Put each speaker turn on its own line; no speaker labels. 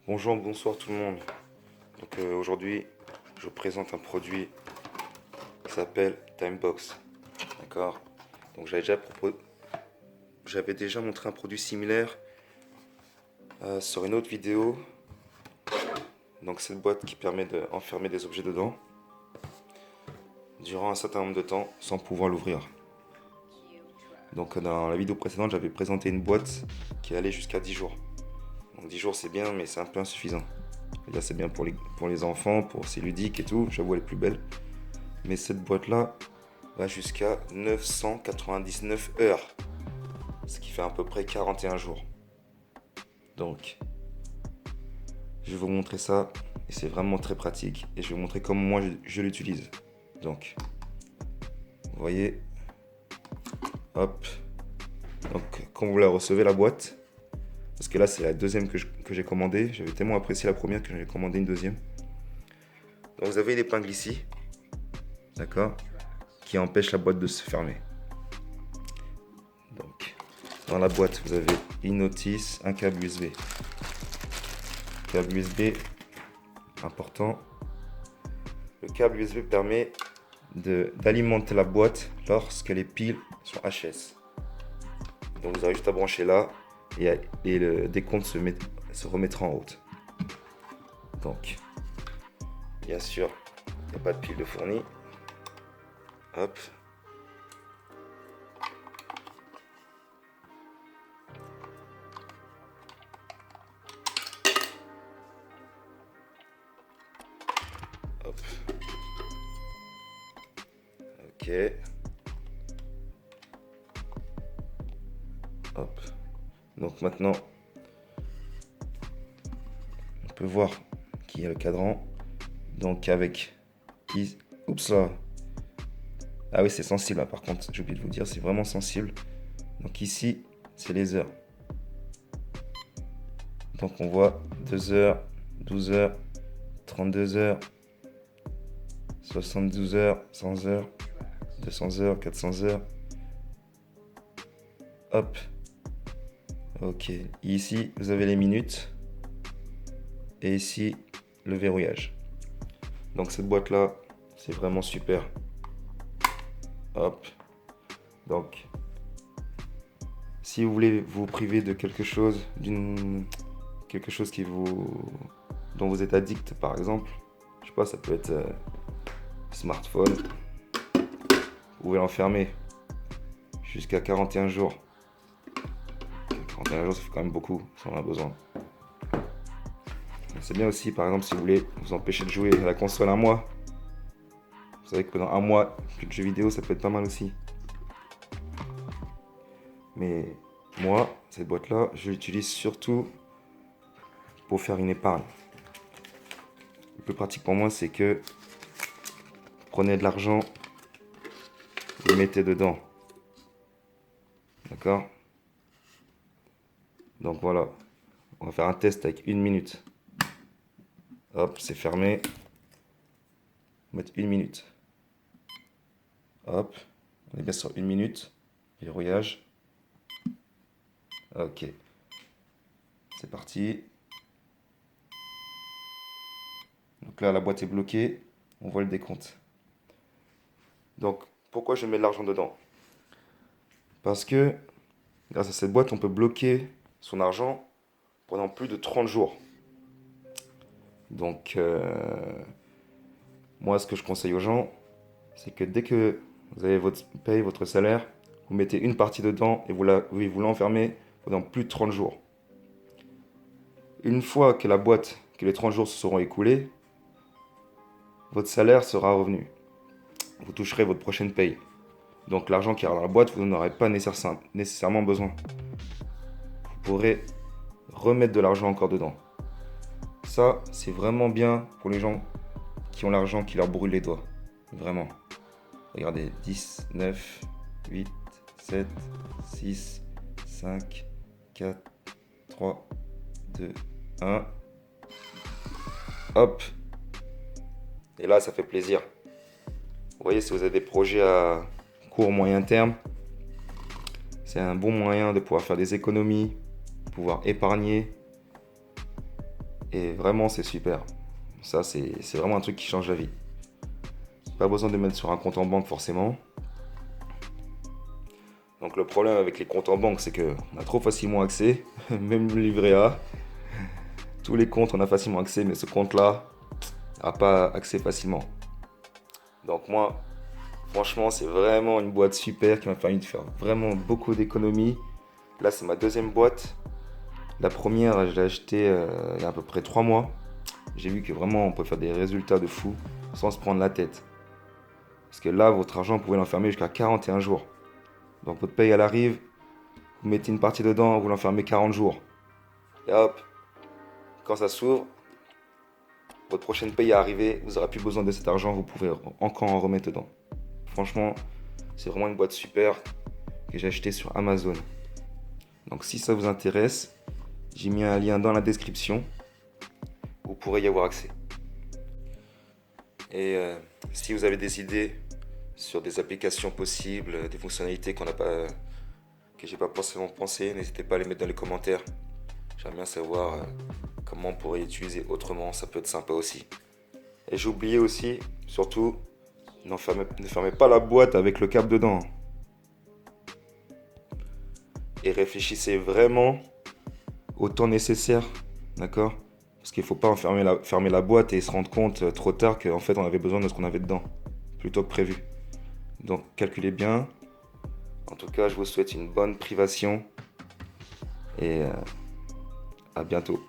Bonjour, bonsoir tout le monde. Aujourd'hui, je vous présente un produit qui s'appelle Timebox. D'accord? Donc j'avais déjà montré un produit similaire sur une autre vidéo. Donc cette boîte qui permet d'enfermer des objets dedans durant un certain nombre de temps sans pouvoir l'ouvrir. Donc dans la vidéo précédente, j'avais présenté une boîte qui allait jusqu'à 10 jours. Donc 10 jours c'est bien, mais c'est un peu insuffisant. Là c'est bien pour les enfants, c'est ludique et tout, j'avoue elle est plus belle. Mais cette boîte là va jusqu'à 999 heures, ce qui fait à peu près 41 jours. Donc je vais vous montrer ça et c'est vraiment très pratique et je vais vous montrer comment moi je l'utilise. Donc vous voyez, hop, donc quand vous la recevez la boîte, parce que là c'est la deuxième que j'ai commandée, j'avais tellement apprécié la première que j'ai commandé une deuxième. Donc vous avez l'épingle ici, d'accord, qui empêche la boîte de se fermer. Donc dans la boîte vous avez une notice, un câble USB. Câble USB important. Le câble USB permet d'alimenter la boîte lorsqu'elle est pile sur HS. Donc vous avez juste à brancher là et le décompte se remettra en route. Donc bien sûr il n'y a pas de pile de fourni. Hop. Hop. Ok. Hop. Donc maintenant, on peut voir qu'il y a le cadran. Donc avec... Oups là. Ah oui, c'est sensible là, par contre, j'ai oublié de vous dire, c'est vraiment sensible. Donc ici, c'est les heures. Donc on voit 2 heures, 12 heures, 32 heures, 72 heures, 100 heures, 200 heures, 400 heures. Hop. Ok. Ici, vous avez les minutes. Et ici, le verrouillage. Donc cette boîte-là, c'est vraiment super. Hop. Donc, si vous voulez vous priver de quelque chose, quelque chose dont vous êtes addict, par exemple, je sais pas, ça peut être smartphone. Vous pouvez l'enfermer jusqu'à 41 jours. 41 jours, ça fait quand même beaucoup, si on en a besoin. C'est bien aussi, par exemple, si vous voulez vous empêcher de jouer à la console un mois. Vous savez que pendant un mois, plus de jeux vidéo, ça peut être pas mal aussi. Mais moi, cette boîte-là, je l'utilise surtout pour faire une épargne. Le plus pratique pour moi, c'est que vous prenez de l'argent, vous le mettez dedans. D'accord? Donc voilà, on va faire un test avec 1 minute. Hop, c'est fermé. On va mettre 1 minute. Hop, on est bien sur 1 minute. Verrouillage. Ok, c'est parti. Donc là, la boîte est bloquée. On voit le décompte. Donc, pourquoi je mets de l'argent dedans? Parce que, grâce à cette boîte, on peut bloquer son argent pendant plus de 30 jours. Donc, moi, ce que je conseille aux gens, c'est que dès que vous avez votre paye, votre salaire, vous mettez une partie dedans et vous l'enfermez pendant plus de 30 jours. Une fois que que les 30 jours se seront écoulés, votre salaire sera revenu. Vous toucherez votre prochaine paye. Donc l'argent qui est dans la boîte, vous n'en aurez pas nécessairement besoin. Vous pourrez remettre de l'argent encore dedans. Ça, c'est vraiment bien pour les gens qui ont l'argent qui leur brûle les doigts. Vraiment. Regardez, 10, 9, 8, 7, 6, 5, 4, 3, 2, 1. Hop. Et là, ça fait plaisir. Vous voyez, si vous avez des projets à court, moyen terme, c'est un bon moyen de pouvoir faire des économies, pouvoir épargner Et vraiment, c'est super. Ça, c'est vraiment un truc qui change la vie. Pas besoin de mettre sur un compte en banque forcément. Donc le problème avec les comptes en banque, c'est qu'on a trop facilement accès, même le livret A. Tous les comptes, on a facilement accès, mais ce compte-là n'a pas accès facilement. Donc moi, franchement, c'est vraiment une boîte super qui m'a permis de faire vraiment beaucoup d'économies. Là, c'est ma deuxième boîte. La première, je l'ai achetée il y a à peu près 3 mois. J'ai vu que vraiment, on peut faire des résultats de fou sans se prendre la tête. Parce que là, votre argent, vous pouvez l'enfermer jusqu'à 41 jours. Donc votre paye, elle arrive, vous mettez une partie dedans, vous l'enfermez 40 jours. Et hop, quand ça s'ouvre, votre prochaine paye est arrivée, vous n'aurez plus besoin de cet argent, vous pouvez encore en remettre dedans. Franchement, c'est vraiment une boîte super que j'ai achetée sur Amazon. Donc si ça vous intéresse, j'ai mis un lien dans la description. Vous pourrez y avoir accès. Et si vous avez des idées sur des applications possibles, des fonctionnalités que j'ai pas forcément pensé, n'hésitez pas à les mettre dans les commentaires. J'aimerais bien savoir comment on pourrait l'utiliser autrement, ça peut être sympa aussi. Et j'ai oublié aussi, surtout, ne fermez pas la boîte avec le câble dedans. Et réfléchissez vraiment au temps nécessaire, d'accord? Parce qu'il ne faut pas fermer la boîte et se rendre compte trop tard qu'en fait on avait besoin de ce qu'on avait dedans, plutôt que prévu. Donc calculez bien. En tout cas, je vous souhaite une bonne privation et à bientôt.